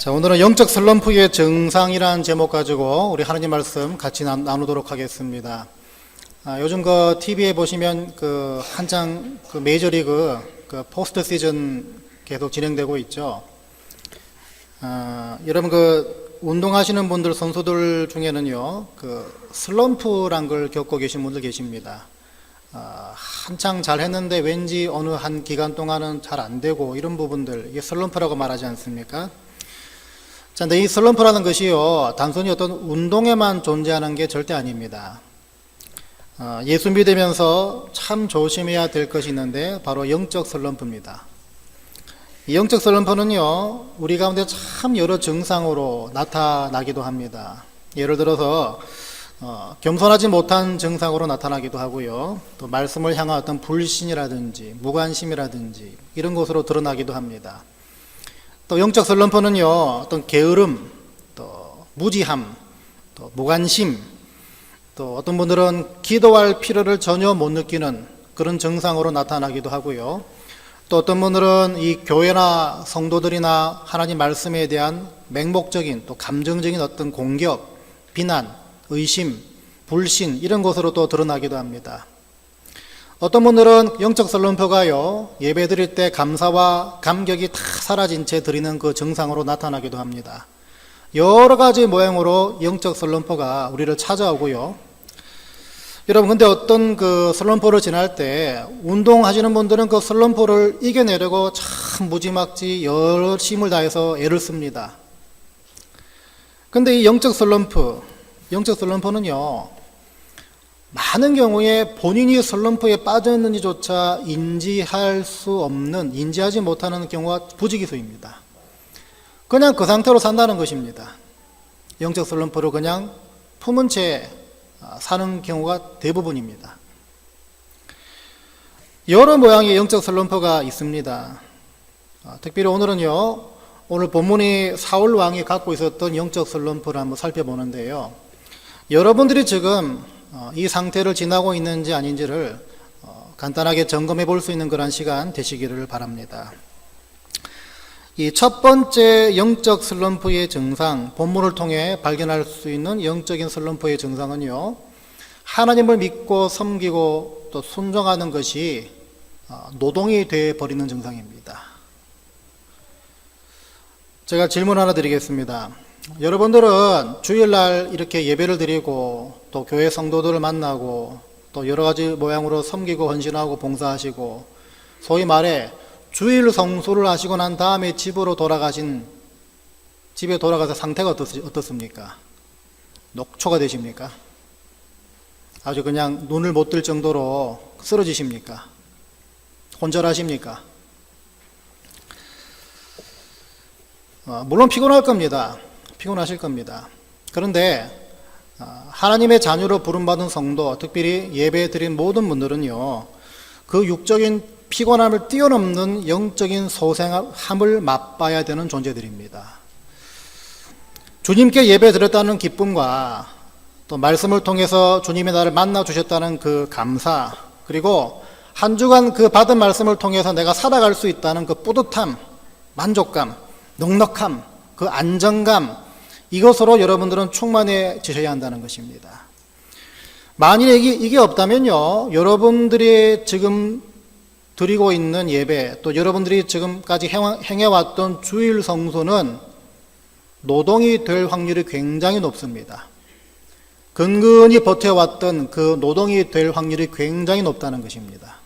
자, 오늘은 영적 슬럼프의 증상이라는 제목 가지고 우리 하나님 말씀 같이 나누도록 하겠습니다. 요즘 그 TV에 보시면 그 한창 그 메이저리그 그 포스트 시즌 계속 진행되고 있죠. 여러분 그 운동하시는 분들 선수들 중에는요, 그 슬럼프란 걸 겪고 계신 분들 계십니다. 한창 잘 했는데 왠지 어느 한 기간 동안은 잘 안 되고 이런 부분들, 이게 슬럼프라고 말하지 않습니까? 자, 근데 이 슬럼프라는 것이요, 단순히 어떤 운동에만 존재하는 게 절대 아닙니다. 예수 믿으면서 참 조심해야 될 것이 있는데 바로 영적 슬럼프입니다. 이 영적 슬럼프는요, 우리 가운데 참 여러 증상으로 나타나기도 합니다. 예를 들어서 겸손하지 못한 증상으로 나타나기도 하고요, 또 말씀을 향한 어떤 불신이라든지 무관심이라든지 이런 것으로 드러나기도 합니다. 또 영적 슬럼프는요, 어떤 게으름, 또 무지함, 또 무관심, 또 어떤 분들은 기도할 필요를 전혀 못 느끼는 그런 증상으로 나타나기도 하고요. 또 어떤 분들은 이 교회나 성도들이나 하나님 말씀에 대한 맹목적인 또 감정적인 어떤 공격, 비난, 의심, 불신 이런 것으로 또 드러나기도 합니다. 어떤 분들은 영적 슬럼프가요, 예배 드릴 때 감사와 감격이 다 사라진 채 드리는 그 증상으로 나타나기도 합니다. 여러 가지 모양으로 영적 슬럼프가 우리를 찾아오고요. 여러분, 근데 어떤 그 슬럼프를 지날 때 운동하시는 분들은 그 슬럼프를 이겨내려고 참 무지막지 열심을 다해서 애를 씁니다. 근데 이 영적 슬럼프는요, 많은 경우에 본인이 슬럼프에 빠졌는지조차 인지하지 못하는 경우가 부지기수입니다. 그냥 그 상태로 산다는 것입니다. 영적 슬럼프를 그냥 품은 채 사는 경우가 대부분입니다. 여러 모양의 영적 슬럼프가 있습니다. 특별히 오늘 본문이 사울 왕이 갖고 있었던 영적 슬럼프를 한번 살펴보는데요. 여러분들이 지금 이 상태를 지나고 있는지 아닌지를 간단하게 점검해 볼 수 있는 그런 시간 되시기를 바랍니다. 이 첫 번째 영적 슬럼프의 증상, 본문을 통해 발견할 수 있는 영적인 슬럼프의 증상은요, 하나님을 믿고 섬기고 또 순종하는 것이 노동이 되어버리는 증상입니다. 제가 질문 하나 드리겠습니다. 여러분들은 주일날 이렇게 예배를 드리고 또 교회 성도들을 만나고 또 여러 가지 모양으로 섬기고 헌신하고 봉사하시고 소위 말해 주일 성수를 하시고 난 다음에 집에 돌아가서 상태가 어떻습니까? 녹초가 되십니까? 아주 그냥 눈을 못 뜰 정도로 쓰러지십니까? 혼절하십니까? 물론 피곤하실 겁니다. 그런데 하나님의 자녀로 부름받은 성도, 특별히 예배 드린 모든 분들은요, 그 육적인 피곤함을 뛰어넘는 영적인 소생함을 맛봐야 되는 존재들입니다. 주님께 예배 드렸다는 기쁨과 또 말씀을 통해서 주님이 나를 만나 주셨다는 그 감사, 그리고 한 주간 그 받은 말씀을 통해서 내가 살아갈 수 있다는 그 뿌듯함, 만족감, 넉넉함, 그 안정감, 이것으로 여러분들은 충만해지셔야 한다는 것입니다. 만일에 이게 없다면요, 여러분들이 지금 드리고 있는 예배, 또 여러분들이 지금까지 행해왔던 주일 성수는 노동이 될 확률이 굉장히 높습니다. 근근히 버텨왔던 그 노동이 될 확률이 굉장히 높다는 것입니다.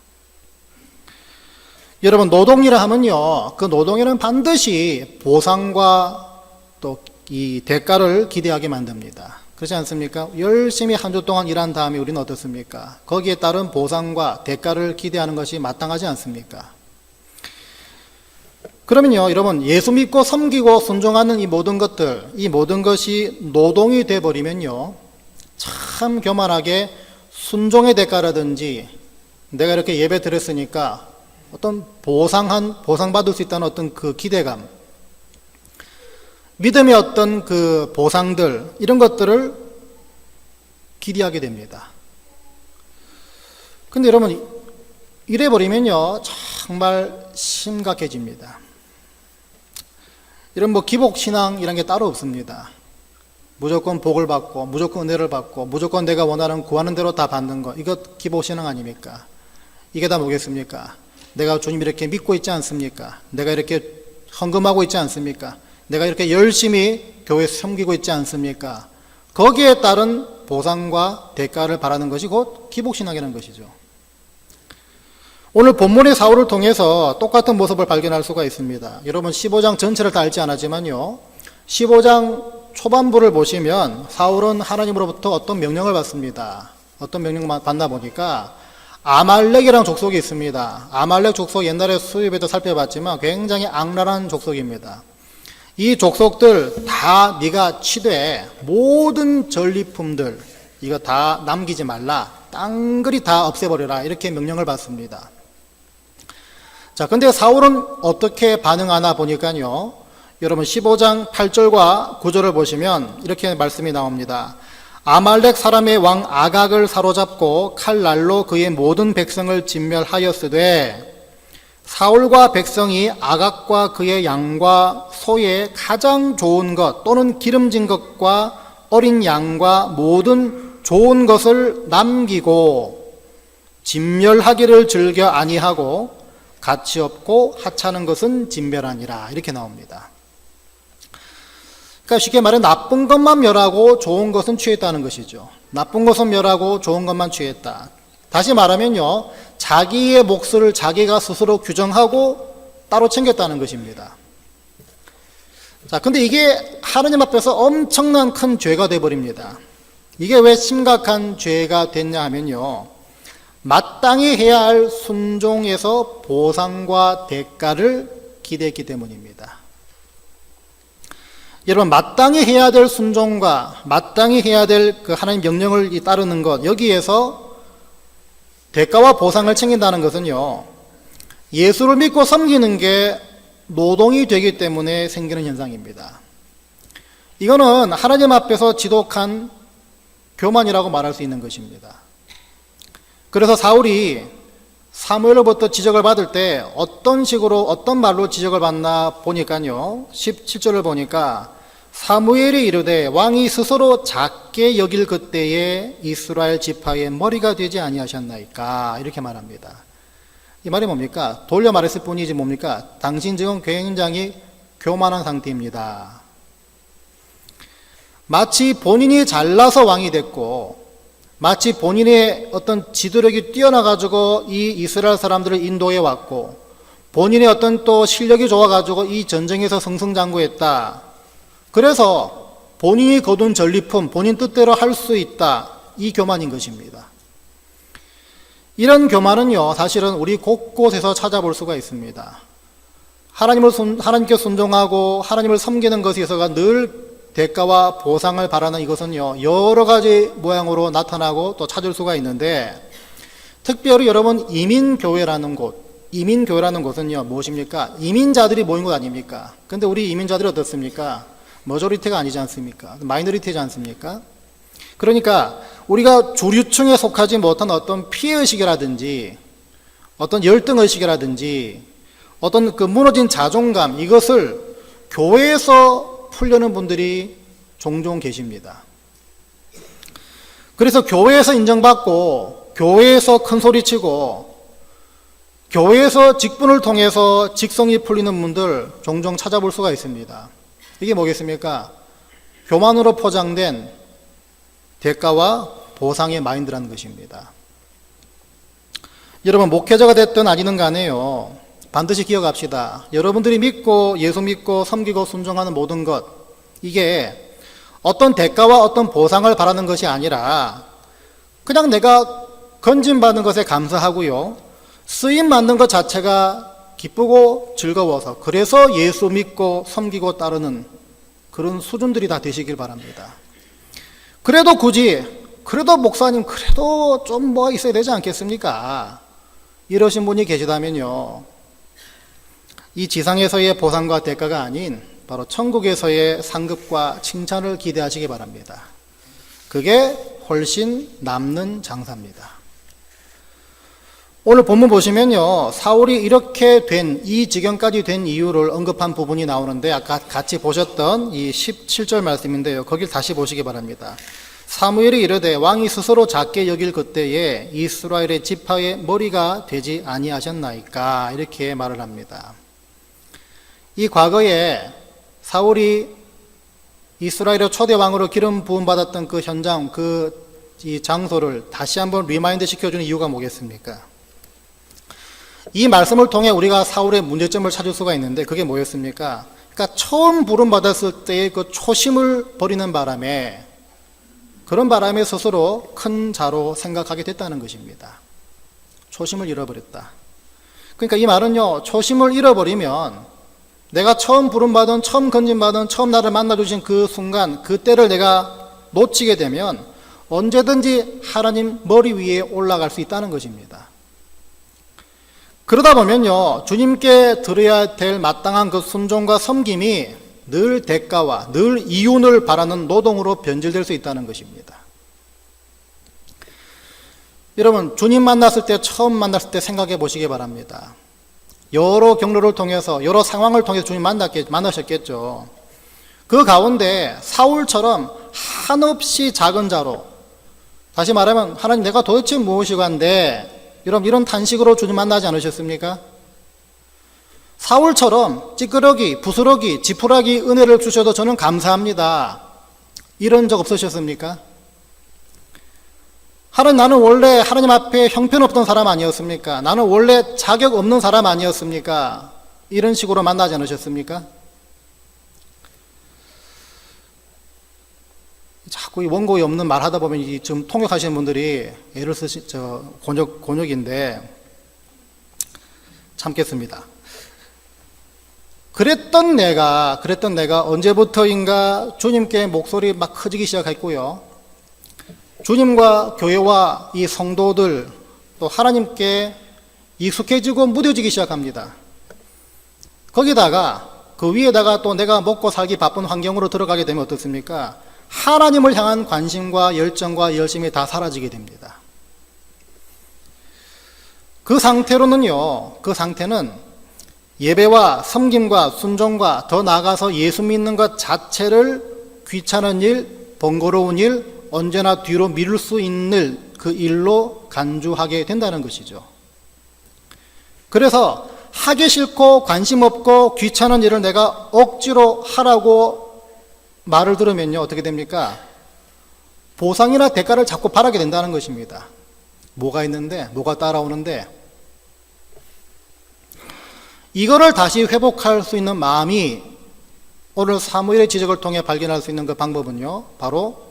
여러분, 노동이라 하면요, 그 노동에는 반드시 보상과 또 이 대가를 기대하게 만듭니다. 그렇지 않습니까? 열심히 한 주 동안 일한 다음에 우리는 어떻습니까? 거기에 따른 보상과 대가를 기대하는 것이 마땅하지 않습니까? 그러면요, 여러분, 예수 믿고 섬기고 순종하는 이 모든 것이 노동이 되어버리면요, 참 교만하게 순종의 대가라든지 내가 이렇게 예배 드렸으니까 어떤 보상받을 수 있다는 어떤 그 기대감, 믿음의 어떤 그 보상들, 이런 것들을 기대하게 됩니다. 근데 여러분, 이래버리면요, 정말 심각해집니다. 이런 뭐 기복신앙이란 게 따로 없습니다. 무조건 복을 받고 무조건 은혜를 받고 무조건 내가 원하는 구하는 대로 다 받는 거, 이거 기복신앙 아닙니까? 이게 다 뭐겠습니까? 내가 주님 이렇게 믿고 있지 않습니까? 내가 이렇게 헌금하고 있지 않습니까? 내가 이렇게 열심히 교회 섬기고 있지 않습니까? 거기에 따른 보상과 대가를 바라는 것이 곧 기복신앙이라는 것이죠. 오늘 본문의 사울을 통해서 똑같은 모습을 발견할 수가 있습니다. 여러분 15장 전체를 다 읽지 않았지만요, 15장 초반부를 보시면 사울은 하나님으로부터 어떤 명령을 받습니다. 어떤 명령을 받나 보니까 아말렉이라는 족속이 있습니다. 아말렉 족속 옛날에 수입에도 살펴봤지만 굉장히 악랄한 족속입니다. 이 족속들 다 네가 치되 모든 전리품들 이거 다 남기지 말라, 땅그리 다 없애버려라, 이렇게 명령을 받습니다. 자, 근데 사울은 어떻게 반응하나 보니까요, 여러분 15장 8절과 9절을 보시면 이렇게 말씀이 나옵니다. 아말렉 사람의 왕 아각을 사로잡고 칼날로 그의 모든 백성을 진멸하였으되 사울과 백성이 아각과 그의 양과 소의 가장 좋은 것 또는 기름진 것과 어린 양과 모든 좋은 것을 남기고 진멸하기를 즐겨 아니하고 가치 없고 하찮은 것은 진멸하니라, 이렇게 나옵니다. 그러니까 쉽게 말해 나쁜 것만 멸하고 좋은 것은 취했다는 것이죠. 나쁜 것은 멸하고 좋은 것만 취했다. 다시 말하면요, 자기의 몫을 자기가 스스로 규정하고 따로 챙겼다는 것입니다. 자, 근데 이게 하느님 앞에서 엄청난 큰 죄가 되어버립니다. 이게 왜 심각한 죄가 됐냐 하면요, 마땅히 해야 할 순종에서 보상과 대가를 기대했기 때문입니다. 여러분, 마땅히 해야 될 순종과 마땅히 해야 될 그 하나님 명령을 따르는 것, 여기에서 대가와 보상을 챙긴다는 것은요, 예수를 믿고 섬기는 게 노동이 되기 때문에 생기는 현상입니다. 이거는 하나님 앞에서 지독한 교만이라고 말할 수 있는 것입니다. 그래서 사울이 사무엘로부터 지적을 받을 때 어떤 식으로 어떤 말로 지적을 받나 보니까요, 17절을 보니까 사무엘이 이르되 왕이 스스로 작게 여길 그때에 이스라엘 지파의 머리가 되지 아니하셨나이까, 이렇게 말합니다. 이 말이 뭡니까? 돌려 말했을 뿐이지 뭡니까? 당신 지금 굉장히 교만한 상태입니다. 마치 본인이 잘나서 왕이 됐고 마치 본인의 어떤 지도력이 뛰어나가지고 이 이스라엘 사람들을 인도해 왔고 본인의 어떤 또 실력이 좋아가지고 이 전쟁에서 승승장구했다. 그래서 본인이 거둔 전리품, 본인 뜻대로 할 수 있다. 이 교만인 것입니다. 이런 교만은요, 사실은 우리 곳곳에서 찾아볼 수가 있습니다. 하나님께 순종하고 하나님을 섬기는 것에 있어서 늘 대가와 보상을 바라는 이것은요, 여러 가지 모양으로 나타나고 또 찾을 수가 있는데, 특별히 여러분 이민교회라는 곳은요 무엇입니까? 이민자들이 모인 곳 아닙니까? 근데 우리 이민자들이 어떻습니까? 머저리티가 아니지 않습니까? 마이너리티지 않습니까? 그러니까 우리가 주류층에 속하지 못한 어떤 피해의식이라든지 어떤 열등의식이라든지 어떤 그 무너진 자존감, 이것을 교회에서 풀려는 분들이 종종 계십니다. 그래서 교회에서 인정받고 교회에서 큰 소리치고 교회에서 직분을 통해서 직성이 풀리는 분들 종종 찾아볼 수가 있습니다. 이게 뭐겠습니까? 교만으로 포장된 대가와 보상의 마인드라는 것입니다. 여러분, 목회자가 됐든 아니든 간에요, 반드시 기억합시다. 여러분들이 믿고 예수 믿고 섬기고 순종하는 모든 것, 이게 어떤 대가와 어떤 보상을 바라는 것이 아니라 그냥 내가 건진받는 것에 감사하고요, 쓰임 받는 것 자체가 기쁘고 즐거워서 그래서 예수 믿고 섬기고 따르는 그런 수준들이 다 되시길 바랍니다. 그래도 목사님 그래도 좀 뭐 있어야 되지 않겠습니까? 이러신 분이 계시다면요, 이 지상에서의 보상과 대가가 아닌 바로 천국에서의 상급과 칭찬을 기대하시기 바랍니다. 그게 훨씬 남는 장사입니다. 오늘 본문 보시면요, 사울이 이렇게 이 지경까지 된 이유를 언급한 부분이 나오는데, 아까 같이 보셨던 이 17절 말씀인데요, 거길 다시 보시기 바랍니다. 사무엘이 이르되 왕이 스스로 작게 여길 그때에 이스라엘의 지파의 머리가 되지 아니하셨나이까, 이렇게 말을 합니다. 이 과거에 사울이 이스라엘의 초대 왕으로 기름 부음 받았던 그 현장, 이 장소를 다시 한번 리마인드 시켜주는 이유가 뭐겠습니까? 이 말씀을 통해 우리가 사울의 문제점을 찾을 수가 있는데, 그게 뭐였습니까? 그러니까 처음 부름 받았을 때의 그 초심을 버리는 바람에, 그런 바람에 스스로 큰 자로 생각하게 됐다는 것입니다. 초심을 잃어버렸다. 그러니까 이 말은요, 초심을 잃어버리면 내가 처음 부름받은, 처음 건진받은, 처음 나를 만나주신 그 순간, 그때를 내가 놓치게 되면 언제든지 하나님 머리 위에 올라갈 수 있다는 것입니다. 그러다 보면요, 주님께 드려야 될 마땅한 그 순종과 섬김이 늘 대가와 늘 이윤을 바라는 노동으로 변질될 수 있다는 것입니다. 여러분, 주님 만났을 때, 처음 만났을 때 생각해 보시기 바랍니다. 여러 경로를 통해서, 여러 상황을 통해서 주님 만나셨겠죠. 그 가운데 사울처럼 한없이 작은 자로, 다시 말하면 하나님 내가 도대체 무엇이고 한데, 여러분 이런 탄식으로 주님 만나지 않으셨습니까? 사울처럼 찌끄러기, 부스러기, 지푸라기 은혜를 주셔도 저는 감사합니다, 이런 적 없으셨습니까? 나는 원래 하나님 앞에 형편없던 사람 아니었습니까? 나는 원래 자격 없는 사람 아니었습니까? 이런 식으로 만나지 않으셨습니까? 자꾸 이 원고에 없는 말 하다 보면 좀 통역하시는 분들이 애를 곤욕인데 참겠습니다. 그랬던 내가 언제부터인가 주님께 목소리 막 커지기 시작했고요. 주님과 교회와 이 성도들 또 하나님께 익숙해지고 무뎌지기 시작합니다. 거기다가 그 위에다가 또 내가 먹고 살기 바쁜 환경으로 들어가게 되면 어떻습니까? 하나님을 향한 관심과 열정과 열심이 다 사라지게 됩니다. 그 상태는 예배와 섬김과 순종과 더 나아가서 예수 믿는 것 자체를 귀찮은 일, 번거로운 일, 언제나 뒤로 미룰 수 있는 그 일로 간주하게 된다는 것이죠. 그래서 하기 싫고 관심 없고 귀찮은 일을 내가 억지로 하라고 말을 들으면요, 어떻게 됩니까? 보상이나 대가를 자꾸 바라게 된다는 것입니다. 뭐가 있는데, 뭐가 따라오는데, 이거를 다시 회복할 수 있는 마음이 오늘 사무엘의 지적을 통해 발견할 수 있는 그 방법은요, 바로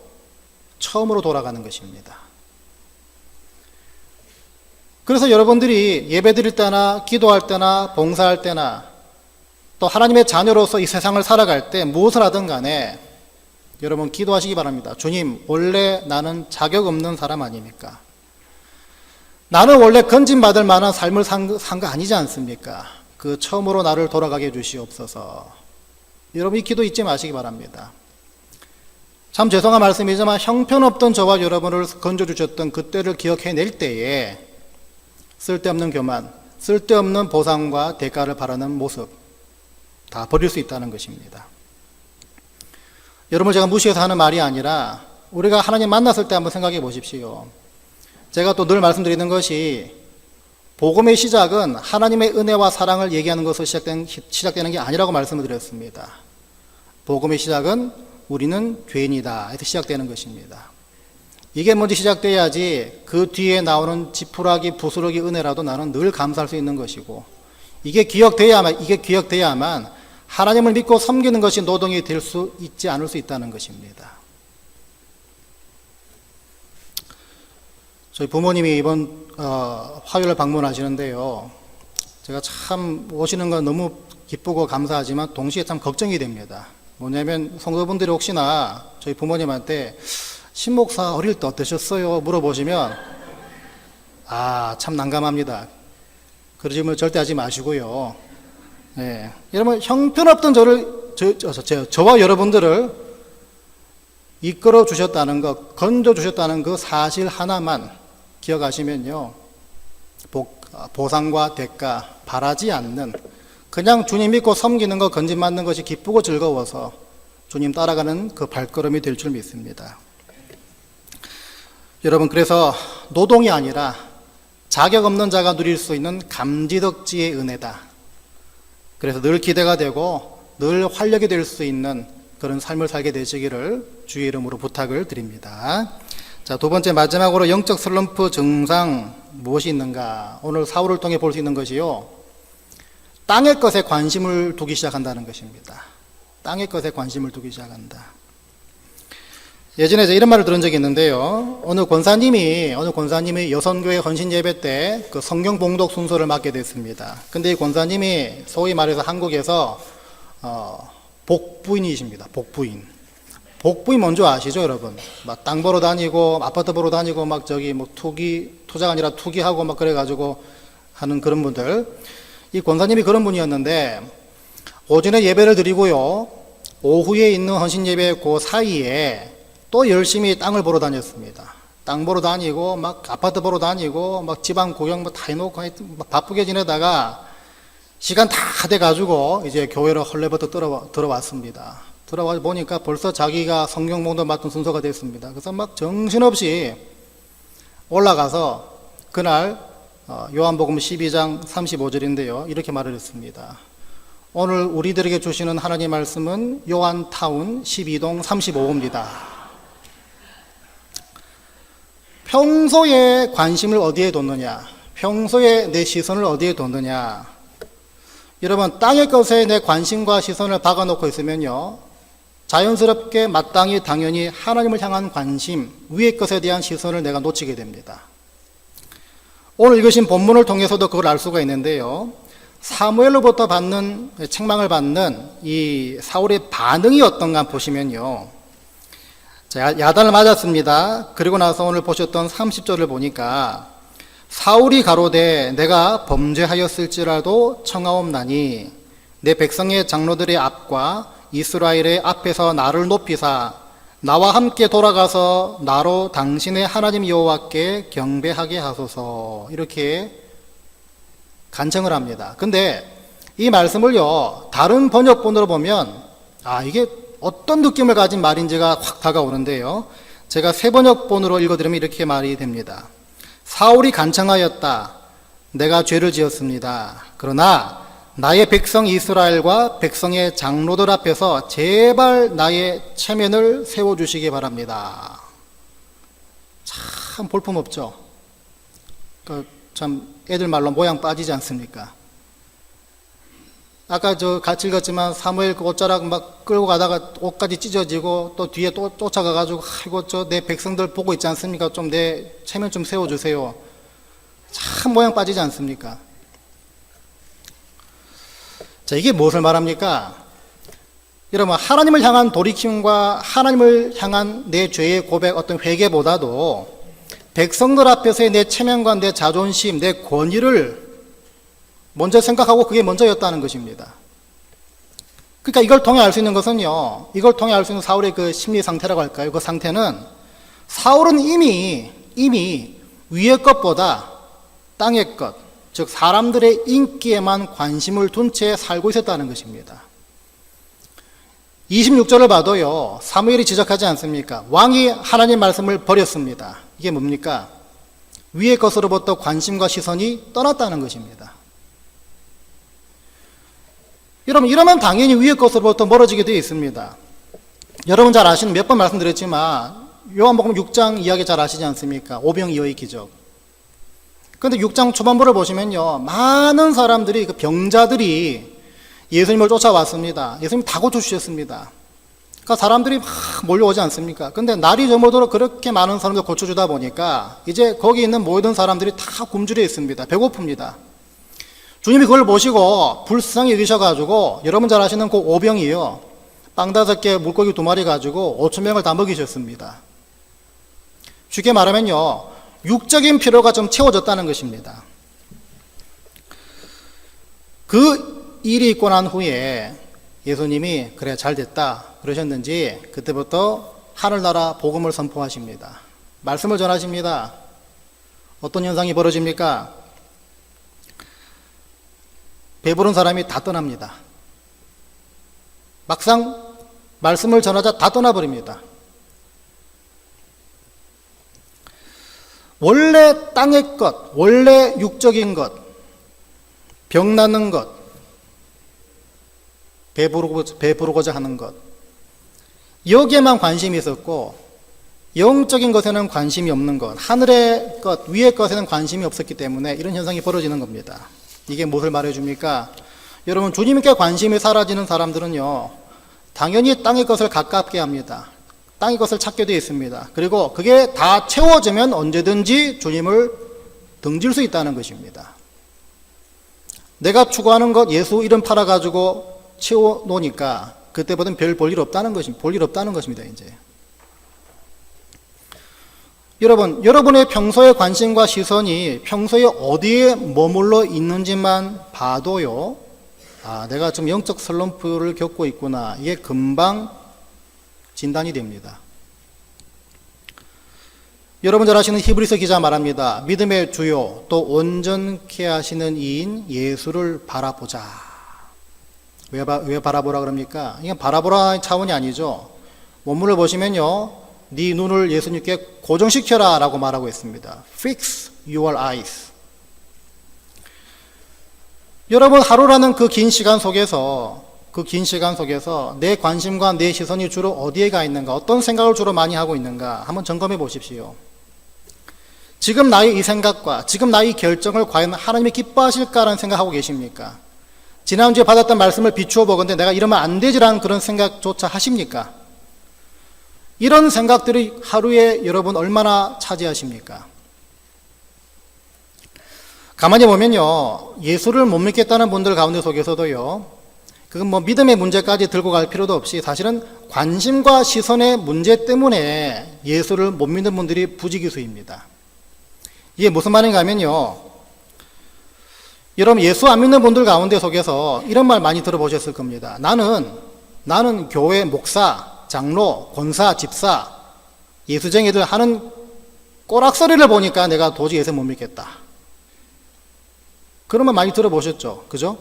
처음으로 돌아가는 것입니다. 그래서 여러분들이 예배 드릴 때나 기도할 때나 봉사할 때나 또 하나님의 자녀로서 이 세상을 살아갈 때 무엇을 하든 간에 여러분 기도하시기 바랍니다. 주님, 원래 나는 자격 없는 사람 아닙니까? 나는 원래 건진받을 만한 삶을 산 거 아니지 않습니까? 그 처음으로 나를 돌아가게 해주시옵소서. 여러분 이 기도 잊지 마시기 바랍니다. 참 죄송한 말씀이지만 형편없던 저와 여러분을 건져주셨던 그때를 기억해낼 때에 쓸데없는 교만, 쓸데없는 보상과 대가를 바라는 모습 다 버릴 수 있다는 것입니다. 여러분 제가 무시해서 하는 말이 아니라 우리가 하나님 만났을 때 한번 생각해 보십시오. 제가 또 늘 말씀드리는 것이 복음의 시작은 하나님의 은혜와 사랑을 얘기하는 것으로 시작되는 게 아니라고 말씀을 드렸습니다. 복음의 시작은 우리는 죄인이다 해서 시작되는 것입니다. 이게 먼저 시작돼야지 그 뒤에 나오는 지푸라기, 부스러기 은혜라도 나는 늘 감사할 수 있는 것이고, 이게 기억돼야만 하나님을 믿고 섬기는 것이 노동이 될 수 있지 않을 수 있다는 것입니다. 저희 부모님이 이번 화요일 방문하시는데요, 제가 참 오시는 건 너무 기쁘고 감사하지만 동시에 참 걱정이 됩니다. 뭐냐면 성도분들이 혹시나 저희 부모님한테 신목사 어릴 때 어떠셨어요? 물어보시면 참 난감합니다. 그런 질문 절대 하지 마시고요. 네. 여러분 형편없던 저와 여러분들을 이끌어 주셨다는 것, 건져 주셨다는 그 사실 하나만 기억하시면요, 보상과 대가 바라지 않는, 그냥 주님 믿고 섬기는 거 건진맞는 것이 기쁘고 즐거워서 주님 따라가는 그 발걸음이 될 줄 믿습니다. 여러분, 그래서 노동이 아니라 자격 없는 자가 누릴 수 있는 감지덕지의 은혜다. 그래서 늘 기대가 되고 늘 활력이 될 수 있는 그런 삶을 살게 되시기를 주의 이름으로 부탁을 드립니다. 자, 두 번째, 마지막으로 영적 슬럼프 증상 무엇이 있는가? 오늘 사울을 통해 볼 수 있는 것이요, 땅의 것에 관심을 두기 시작한다는 것입니다. 땅의 것에 관심을 두기 시작한다. 예전에 이런 말을 들은 적이 있는데요, 어느 권사님이 여선교회 헌신 예배 때 그 성경 봉독 순서를 맡게 됐습니다. 근데 이 권사님이 소위 말해서 한국에서 복부인이십니다. 복부인 뭔지 아시죠, 여러분? 막 땅 보러 다니고 아파트 보러 다니고 막 저기 뭐 투자가 아니라 투기하고 막 그래가지고 하는 그런 분들. 이 권사님이 그런 분이었는데 오전에 예배를 드리고요, 오후에 있는 헌신 예배 그 사이에 또 열심히 땅을 보러 다녔습니다. 땅 보러 다니고 막 아파트 보러 다니고 막 집안 구경 뭐 다 해놓고 막 바쁘게 지내다가 시간 다 돼가지고 이제 교회로 헐레벌떡 들어왔습니다. 들어와 보니까 벌써 자기가 성경 봉독 맡은 순서가 됐습니다. 그래서 막 정신없이 올라가서 그날 요한복음 12장 35절인데요. 이렇게 말을 했습니다. 오늘 우리들에게 주시는 하나님 말씀은 요한타운 12동 35호입니다. 평소에 관심을 어디에 뒀느냐? 평소에 내 시선을 어디에 뒀느냐? 여러분, 땅의 것에 내 관심과 시선을 박아놓고 있으면요, 자연스럽게 마땅히 당연히 하나님을 향한 관심, 위의 것에 대한 시선을 내가 놓치게 됩니다. 오늘 읽으신 본문을 통해서도 그걸 알 수가 있는데요, 사무엘로부터 책망을 받는 이 사울의 반응이 어떤가 보시면요, 자, 야단을 맞았습니다. 그리고 나서 오늘 보셨던 30절을 보니까 사울이 가로되 내가 범죄하였을지라도 청하옵나니 내 백성의 장로들의 앞과 이스라엘의 앞에서 나를 높이사 나와 함께 돌아가서 나로 당신의 하나님 여호와께 경배하게 하소서, 이렇게 간청을 합니다. 근데 이 말씀을요, 다른 번역본으로 보면 이게 어떤 느낌을 가진 말인지가 확 다가오는데요, 제가 새 번역본으로 읽어드리면 이렇게 말이 됩니다. 사울이 간청하였다. 내가 죄를 지었습니다. 그러나 나의 백성 이스라엘과 백성의 장로들 앞에서 제발 나의 체면을 세워주시기 바랍니다. 참 볼품없죠? 참 애들 말로 모양 빠지지 않습니까? 아까 같이 읽었지만 사무엘 그 옷자락 막 끌고 가다가 옷까지 찢어지고 또 뒤에 또 쫓아가가지고 아이고 내 백성들 보고 있지 않습니까? 좀 내 체면 좀 세워주세요. 참 모양 빠지지 않습니까? 자, 이게 무엇을 말합니까? 여러분, 하나님을 향한 돌이킴과 하나님을 향한 내 죄의 고백, 어떤 회개보다도 백성들 앞에서의 내 체면과 내 자존심, 내 권위를 먼저 생각하고 그게 먼저였다는 것입니다. 그러니까 이걸 통해 알 수 있는 것은요, 이걸 통해 알 수 있는 사울의 그 심리 상태라고 할까요? 그 상태는 사울은 이미 위의 것보다 땅의 것, 즉 사람들의 인기에만 관심을 둔 채 살고 있었다는 것입니다. 26절을 봐도요, 사무엘이 지적하지 않습니까? 왕이 하나님 말씀을 버렸습니다. 이게 뭡니까? 위의 것으로부터 관심과 시선이 떠났다는 것입니다. 여러분, 이러면 당연히 위의 것으로부터 멀어지게 되어 있습니다. 여러분 잘 아시는, 몇 번 말씀드렸지만 요한복음 6장 이야기 잘 아시지 않습니까? 오병이어의 기적. 그런데 6장 초반부를 보시면요, 많은 사람들이, 그 병자들이 예수님을 쫓아왔습니다. 예수님 다 고쳐주셨습니다. 그러니까 사람들이 막 몰려오지 않습니까? 근데 날이 저물도록 그렇게 많은 사람들 고쳐주다 보니까 이제 거기 있는 모든 사람들이 다 굶주려 있습니다. 배고픕니다. 주님이 그걸 보시고 불쌍히 여기셔가지고, 여러분 잘 아시는 그 오병이요, 빵 5개 물고기 2마리 가지고 5,000명을 다 먹이셨습니다. 쉽게 말하면요, 육적인 필요가 좀 채워졌다는 것입니다. 그 일이 있고 난 후에 예수님이 그래 잘 됐다 그러셨는지 그때부터 하늘나라 복음을 선포하십니다. 말씀을 전하십니다. 어떤 현상이 벌어집니까? 배부른 사람이 다 떠납니다. 막상 말씀을 전하자 다 떠나버립니다. 원래 땅의 것, 원래 육적인 것, 병 낫는 것, 배부르고자 하는 것, 여기에만 관심이 있었고 영적인 것에는 관심이 없는 것, 하늘의 것, 위의 것에는 관심이 없었기 때문에 이런 현상이 벌어지는 겁니다. 이게 무엇을 말해줍니까? 여러분, 주님께 관심이 사라지는 사람들은요, 당연히 땅의 것을 가깝게 합니다. 땅의 것을 찾게 되어 있습니다. 그리고 그게 다 채워지면 언제든지 주님을 등질 수 있다는 것입니다. 내가 추구하는 것, 예수 이름 팔아가지고 채워놓으니까 그때보다는 별 볼 일 없다는 것입니다, 이제. 여러분의 평소의 관심과 시선이 평소에 어디에 머물러 있는지만 봐도요, 아, 내가 지금 영적 슬럼프를 겪고 있구나. 이게 금방 진단이 됩니다. 여러분 잘 아시는 히브리서 기자 말합니다. 믿음의 주요 또 온전케 하시는 이인 예수를 바라보자. 왜 바라보라 그럽니까? 이건 바라보라 차원이 아니죠. 원문을 보시면요, 네 눈을 예수님께 고정시켜라 라고 말하고 있습니다. Fix your eyes. 여러분, 하루라는 그 긴 시간 속에서 내 관심과 내 시선이 주로 어디에 가 있는가, 어떤 생각을 주로 많이 하고 있는가 한번 점검해 보십시오. 지금 나의 이 생각과 지금 나의 이 결정을 과연 하나님이 기뻐하실까라는 생각하고 계십니까? 지난주에 받았던 말씀을 비추어 보건대 내가 이러면 안 되지라는 그런 생각조차 하십니까? 이런 생각들이 하루에 여러분 얼마나 차지하십니까? 가만히 보면요, 예수를 못 믿겠다는 분들 가운데 속에서도요, 그건 뭐 믿음의 문제까지 들고 갈 필요도 없이 사실은 관심과 시선의 문제 때문에 예수를 못 믿는 분들이 부지기수입니다. 이게 무슨 말인가 하면요, 여러분 예수 안 믿는 분들 가운데 속에서 이런 말 많이 들어보셨을 겁니다. 나는 교회 목사, 장로, 권사, 집사, 예수쟁이들 하는 꼬락서리를 보니까 내가 도저히 예수 못 믿겠다. 그런 말 많이 들어보셨죠? 그죠?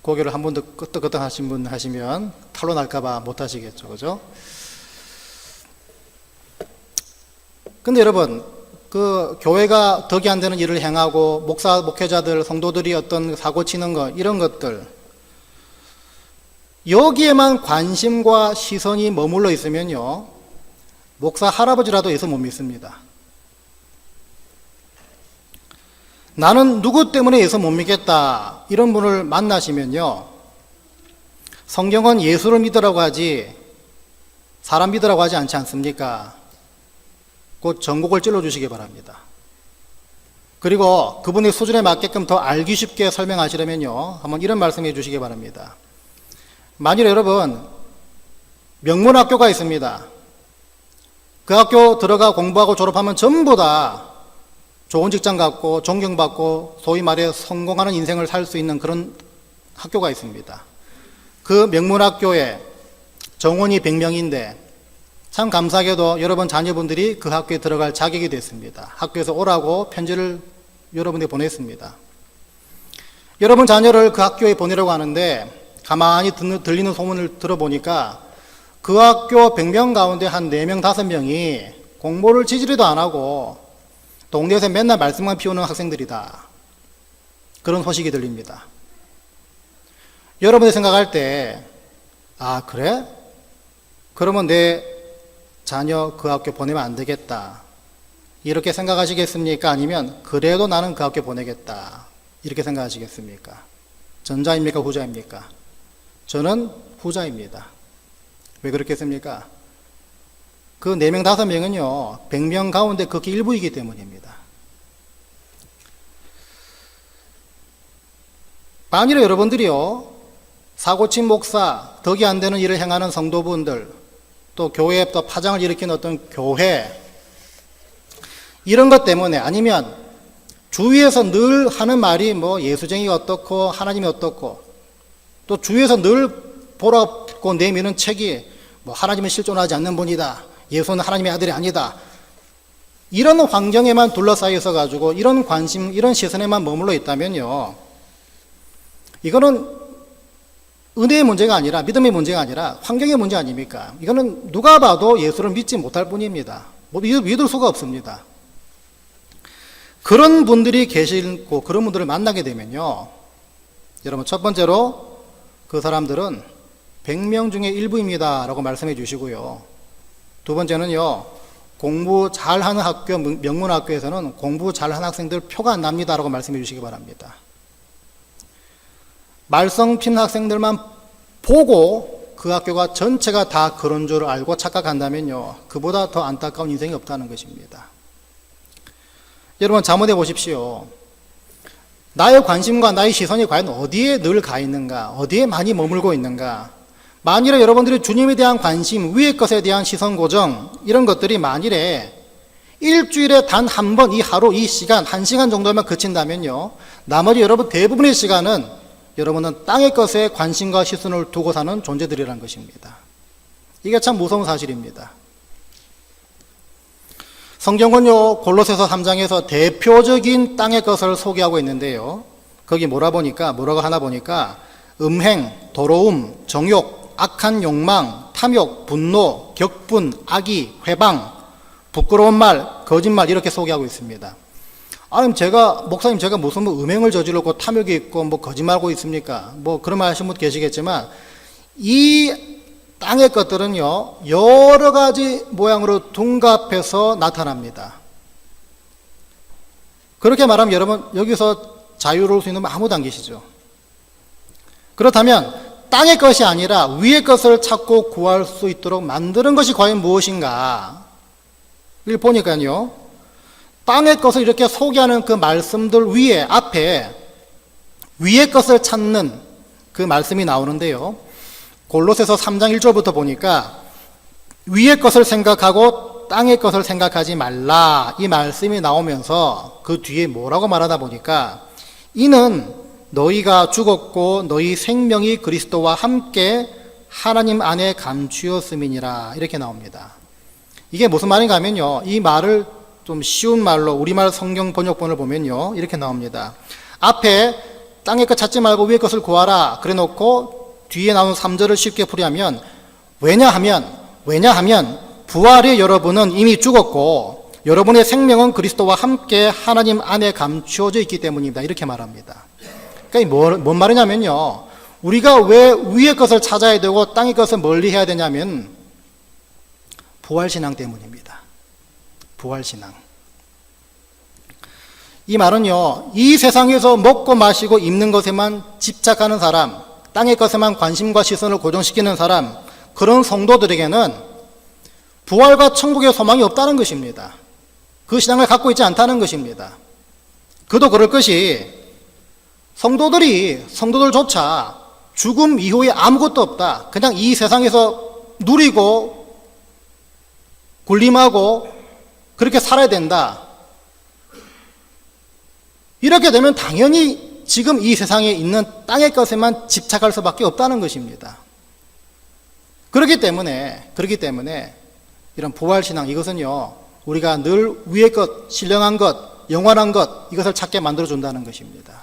고개를 한 번 더 끄덕끄덕 하신 분 하시면 탈로 날까봐 못 하시겠죠? 그죠? 근데 여러분, 그 교회가 덕이 안 되는 일을 행하고 목사, 목회자들, 성도들이 어떤 사고 치는 것, 이런 것들, 여기에만 관심과 시선이 머물러 있으면요, 목사 할아버지라도 예수 못 믿습니다. 나는 누구 때문에 예수 못 믿겠다, 이런 분을 만나시면요, 성경은 예수를 믿으라고 하지 사람 믿으라고 하지 않지 않습니까? 곧 전곡을 찔러주시기 바랍니다. 그리고 그분의 수준에 맞게끔 더 알기 쉽게 설명하시려면요, 한번 이런 말씀해 주시기 바랍니다. 만일 여러분 명문학교가 있습니다. 그 학교 들어가 공부하고 졸업하면 전부 다 좋은 직장 갖고 존경받고 소위 말해 성공하는 인생을 살 수 있는 그런 학교가 있습니다. 그 명문학교에 정원이 100명인데 참 감사하게도 여러분 자녀분들이 그 학교에 들어갈 자격이 됐습니다. 학교에서 오라고 편지를 여러분에게 보냈습니다. 여러분 자녀를 그 학교에 보내려고 하는데 가만히 들리는 소문을 들어보니까 그 학교 100명 가운데 한 4명, 5명이 공부를 지지리도 안 하고 동네에서 맨날 말씀만 피우는 학생들이다. 그런 소식이 들립니다. 여러분이 생각할 때, 아, 그래? 그러면 내 자녀 그 학교 보내면 안 되겠다. 이렇게 생각하시겠습니까? 아니면 그래도 나는 그 학교 보내겠다. 이렇게 생각하시겠습니까? 전자입니까? 후자입니까? 저는 후자입니다. 왜 그렇겠습니까? 그 4명, 5명은요, 100명 가운데 극히 일부이기 때문입니다. 만일에 여러분들이요, 사고친 목사, 덕이 안 되는 일을 행하는 성도분들, 또 교회에 또 파장을 일으키는 어떤 교회, 이런 것 때문에, 아니면 주위에서 늘 하는 말이 뭐 예수쟁이가 어떻고 하나님이 어떻고, 또 주위에서 늘 보라고 내미는 책이 뭐 하나님은 실존하지 않는 분이다, 예수는 하나님의 아들이 아니다, 이런 환경에만 둘러싸여 있어 가지고 이런 관심, 이런 시선에만 머물러 있다면요, 이거는 은혜의 문제가 아니라, 믿음의 문제가 아니라 환경의 문제 아닙니까? 이거는 누가 봐도 예수를 믿지 못할 뿐입니다. 믿을 수가 없습니다. 그런 분들이 계시고 그런 분들을 만나게 되면요, 여러분, 첫 번째로 그 사람들은 100명 중에 일부입니다 라고 말씀해 주시고요, 두 번째는요, 공부 잘하는 학교, 명문학교에서는 공부 잘하는 학생들 표가 안 납니다 라고 말씀해 주시기 바랍니다. 말썽 피는 학생들만 보고 그 학교가 전체가 다 그런 줄 알고 착각한다면요, 그보다 더 안타까운 인생이 없다는 것입니다. 여러분, 자문해 보십시오. 나의 관심과 나의 시선이 과연 어디에 늘 가 있는가, 어디에 많이 머물고 있는가. 만일에 여러분들이 주님에 대한 관심, 위의 것에 대한 시선 고정, 이런 것들이 만일에 일주일에 단 한 번, 이 하루, 이 시간, 1시간 정도만 그친다면요, 나머지 여러분 대부분의 시간은 여러분은 땅의 것에 관심과 시선을 두고 사는 존재들이라는 것입니다. 이게 참 무서운 사실입니다. 성경은요, 골로새서 3장에서 대표적인 땅의 것을 소개하고 있는데요, 거기 뭐라고 하나 보니까 음행, 더러움, 정욕, 악한 욕망, 탐욕, 분노, 격분, 악의, 회방, 부끄러운 말, 거짓말, 이렇게 소개하고 있습니다. 아니, 목사님, 제가 무슨 음행을 저지르고 탐욕이 있고 거짓말하고 있습니까? 그런 말 하시는 분 계시겠지만, 이 땅의 것들은요, 여러 가지 모양으로 둔갑해서 나타납니다. 그렇게 말하면 여러분, 여기서 자유로울 수 있는 분 아무도 안 계시죠. 그렇다면 땅의 것이 아니라 위의 것을 찾고 구할 수 있도록 만드는 것이 과연 무엇인가? 이걸 보니까요, 땅의 것을 이렇게 소개하는 그 말씀들 앞에 위의 것을 찾는 그 말씀이 나오는데요, 골로새서 3장 1절부터 보니까 위의 것을 생각하고 땅의 것을 생각하지 말라, 이 말씀이 나오면서 그 뒤에 뭐라고 말하다 보니까 이는 너희가 죽었고 너희 생명이 그리스도와 함께 하나님 안에 감추었음이니라, 이렇게 나옵니다. 이게 무슨 말인가 하면요, 이 말을 좀 쉬운 말로 우리말 성경 번역본을 보면요, 이렇게 나옵니다. 앞에 땅의 것 찾지 말고 위의 것을 구하라 그래 놓고 뒤에 나오는 3절을 쉽게 풀이하면, 왜냐하면 부활의 여러분은 이미 죽었고 여러분의 생명은 그리스도와 함께 하나님 안에 감추어져 있기 때문입니다, 이렇게 말합니다. 그러니까 뭔 말이냐면요, 우리가 왜 위의 것을 찾아야 되고 땅의 것을 멀리 해야 되냐면 부활신앙 때문입니다. 부활신앙. 이 말은요, 이 세상에서 먹고 마시고 입는 것에만 집착하는 사람, 땅의 것에만 관심과 시선을 고정시키는 사람, 그런 성도들에게는 부활과 천국의 소망이 없다는 것입니다. 그 신앙을 갖고 있지 않다는 것입니다. 그도 그럴 것이 성도들조차 죽음 이후에 아무것도 없다, 그냥 이 세상에서 누리고 군림하고 그렇게 살아야 된다, 이렇게 되면 당연히 지금 이 세상에 있는 땅의 것에만 집착할 수밖에 없다는 것입니다. 그렇기 때문에 이런 부활신앙, 이것은요, 우리가 늘 위의 것, 신령한 것, 영원한 것, 이것을 찾게 만들어준다는 것입니다.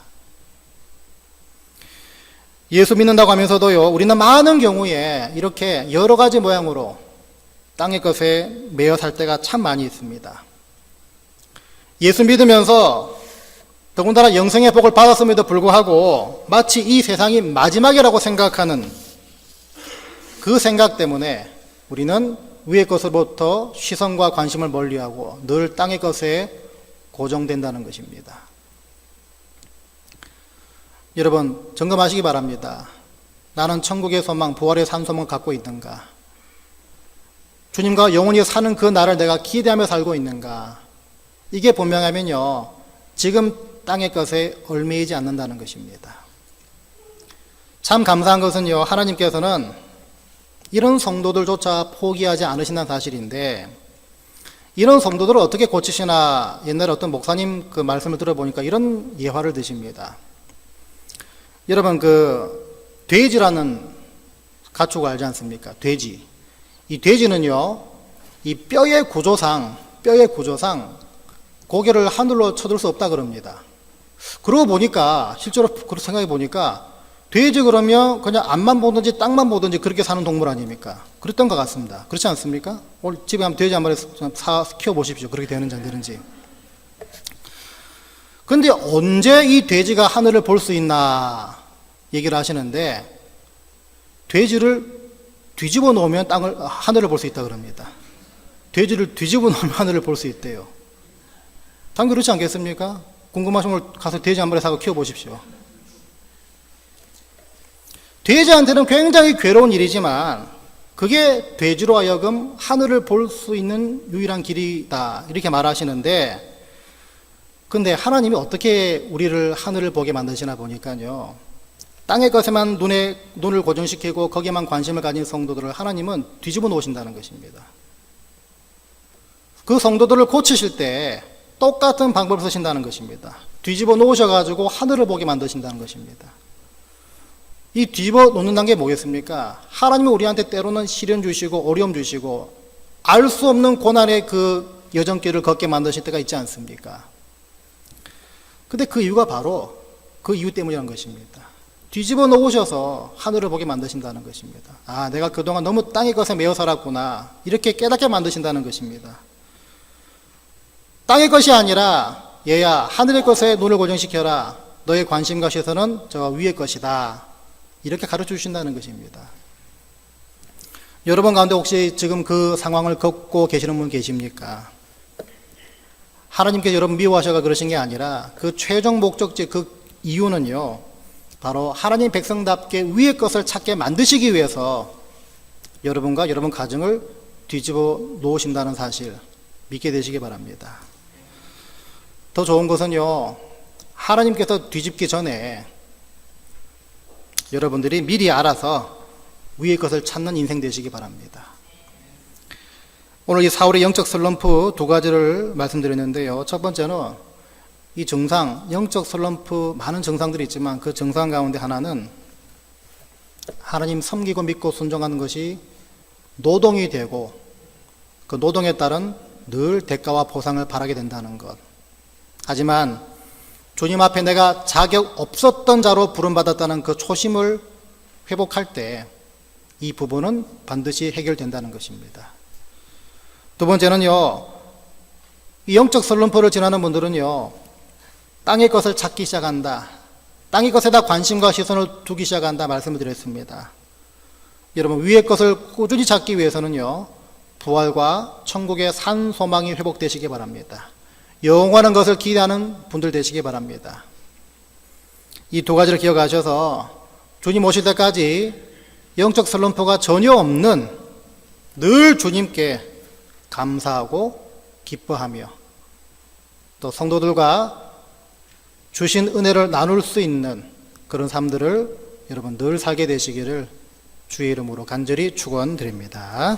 예수 믿는다고 하면서도요, 우리는 많은 경우에 이렇게 여러 가지 모양으로 땅의 것에 매여 살 때가 참 많이 있습니다. 예수 믿으면서 더군다나 영생의 복을 받았음에도 불구하고 마치 이 세상이 마지막이라고 생각하는 그 생각 때문에 우리는 위의 것으로부터 시선과 관심을 멀리하고 늘 땅의 것에 고정된다는 것입니다. 여러분, 점검하시기 바랍니다. 나는 천국의 소망, 부활의 산 소망을 갖고 있는가? 주님과 영원히 사는 그 날을 내가 기대하며 살고 있는가? 이게 분명하면요, 지금 땅의 것에 얽매이지 않는다는 것입니다. 참 감사한 것은요, 하나님께서는 이런 성도들조차 포기하지 않으신다는 사실인데, 이런 성도들을 어떻게 고치시나, 옛날에 어떤 목사님 그 말씀을 들어보니까 이런 예화를 드십니다. 여러분, 돼지라는 가축을 알지 않습니까? 돼지. 이 돼지는요, 이 뼈의 구조상 고개를 하늘로 쳐들 수 없다 그럽니다. 그러고 보니까, 실제로 그렇게 생각해 보니까 돼지 그러면 그냥 앞만 보든지 땅만 보든지 그렇게 사는 동물 아닙니까? 그랬던 것 같습니다. 그렇지 않습니까? 오늘 집에 한번 돼지 한 마리 키워보십시오. 그렇게 되는지 안 되는지. 근데 언제 이 돼지가 하늘을 볼 수 있나 얘기를 하시는데, 돼지를 뒤집어 놓으면 하늘을 볼 수 있다 그럽니다. 돼지를 뒤집어 놓으면 하늘을 볼 수 있대요. 당연히 그렇지 않겠습니까? 궁금하시면 가서 돼지 한 마리 사고 키워보십시오. 돼지한테는 굉장히 괴로운 일이지만 그게 돼지로 하여금 하늘을 볼 수 있는 유일한 길이다 이렇게 말하시는데, 근데 하나님이 어떻게 우리를 하늘을 보게 만드시나 보니까요, 땅의 것에만 눈을 고정시키고 거기에만 관심을 가진 성도들을 하나님은 뒤집어 놓으신다는 것입니다. 그 성도들을 고치실 때 똑같은 방법을 쓰신다는 것입니다. 뒤집어 놓으셔가지고 하늘을 보게 만드신다는 것입니다. 이 뒤집어 놓는다는 게 뭐겠습니까? 하나님이 우리한테 때로는 시련 주시고 어려움 주시고 알 수 없는 고난의 그 여정길을 걷게 만드실 때가 있지 않습니까? 근데 그 이유가 바로 그 이유 때문이라는 것입니다. 뒤집어 놓으셔서 하늘을 보게 만드신다는 것입니다. 아, 내가 그동안 너무 땅의 것에 매여 살았구나, 이렇게 깨닫게 만드신다는 것입니다. 땅의 것이 아니라 얘야, 하늘의 것에 눈을 고정시켜라. 너의 관심과 시선은 저 위의 것이다. 이렇게 가르쳐 주신다는 것입니다. 여러분 가운데 혹시 지금 그 상황을 겪고 계시는 분 계십니까? 하나님께서 여러분 미워하셔서 그러신 게 아니라 그 최종 목적지, 그 이유는요, 바로 하나님 백성답게 위의 것을 찾게 만드시기 위해서 여러분과 여러분 가정을 뒤집어 놓으신다는 사실 믿게 되시기 바랍니다. 더 좋은 것은요, 하나님께서 뒤집기 전에 여러분들이 미리 알아서 위의 것을 찾는 인생 되시기 바랍니다. 오늘 이 사울의 영적 슬럼프 두 가지를 말씀드렸는데요. 첫 번째는 이 증상, 영적 슬럼프, 많은 증상들이 있지만 그 증상 가운데 하나는 하나님 섬기고 믿고 순종하는 것이 노동이 되고 그 노동에 따른 늘 대가와 보상을 바라게 된다는 것. 하지만 주님 앞에 내가 자격 없었던 자로 부름받았다는 그 초심을 회복할 때 이 부분은 반드시 해결된다는 것입니다. 두 번째는요, 이 영적 슬럼프를 지나는 분들은요, 땅의 것을 찾기 시작한다, 땅의 것에다 관심과 시선을 두기 시작한다 말씀을 드렸습니다. 여러분, 위의 것을 꾸준히 찾기 위해서는요, 부활과 천국의 산 소망이 회복되시기 바랍니다. 영원한 것을 기대하는 분들 되시기 바랍니다. 이 두 가지를 기억하셔서 주님 오실 때까지 영적 슬럼프가 전혀 없는, 늘 주님께 감사하고 기뻐하며 또 성도들과 주신 은혜를 나눌 수 있는 그런 삶들을 여러분 늘 살게 되시기를 주의 이름으로 간절히 축원드립니다.